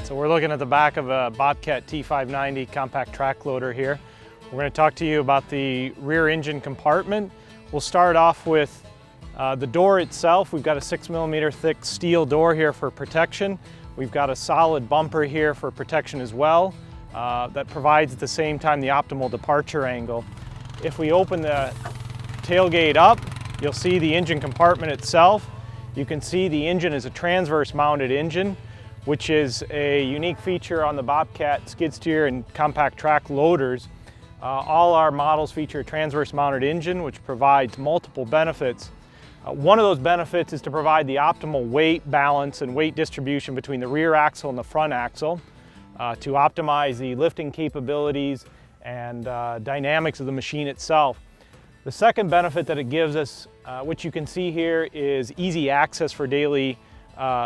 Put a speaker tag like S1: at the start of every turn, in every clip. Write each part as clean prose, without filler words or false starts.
S1: So we're looking at the back of a Bobcat T590 compact track loader here. We're going to talk to you about the rear engine compartment. We'll start off with the door itself. We've got a 6mm thick steel door here for protection. We've got a solid bumper here for protection as well that provides at the same time the optimal departure angle. If we open the tailgate up, you'll see the engine compartment itself. You can see the engine is a transverse mounted engine, which is a unique feature on the Bobcat skid steer and compact track loaders. All our models feature a transverse mounted engine, which provides multiple benefits. One of those benefits is to provide the optimal weight balance and weight distribution between the rear axle and the front axle to optimize the lifting capabilities and dynamics of the machine itself. The second benefit that it gives us, which you can see here, is easy access for daily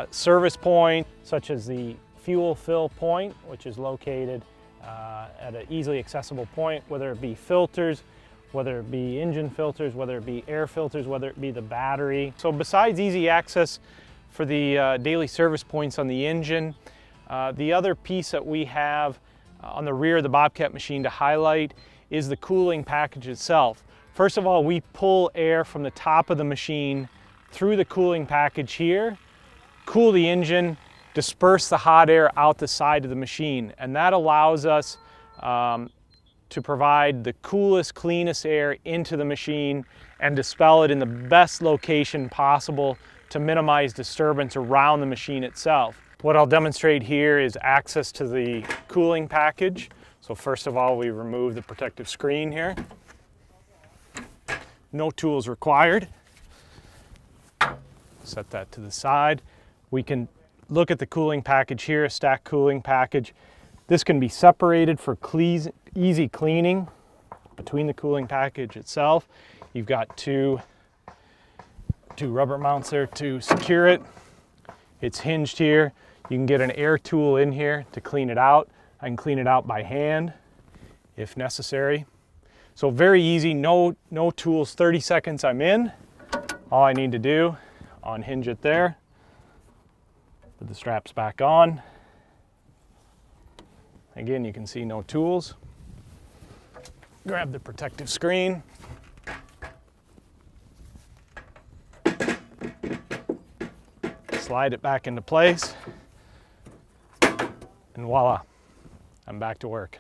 S1: service points, such as the fuel fill point, which is located at an easily accessible point, whether it be filters, whether it be engine filters, whether it be air filters, whether it be the battery. So besides easy access for the daily service points on the engine, the other piece that we have on the rear of the Bobcat machine to highlight is the cooling package itself. First of all, we pull air from the top of the machine through the cooling package here, cool the engine, disperse the hot air out the side of the machine, and that allows us to provide the coolest, cleanest air into the machine and dispel it in the best location possible to minimize disturbance around the machine itself. What I'll demonstrate here is access to the cooling package. So first of all, we remove the protective screen here. No tools required. Set that to the side. We can look at the cooling package here, a stack cooling package. This can be separated for easy cleaning between the cooling package itself. You've got two rubber mounts there to secure it. It's hinged here. You can get an air tool in here to clean it out. I can clean it out by hand if necessary. So very easy, no tools, 30 seconds I'm in. All I need to do, unhinge it there, put the straps back on. Again, you can see no tools. Grab the protective screen. Slide it back into place. And voila, I'm back to work.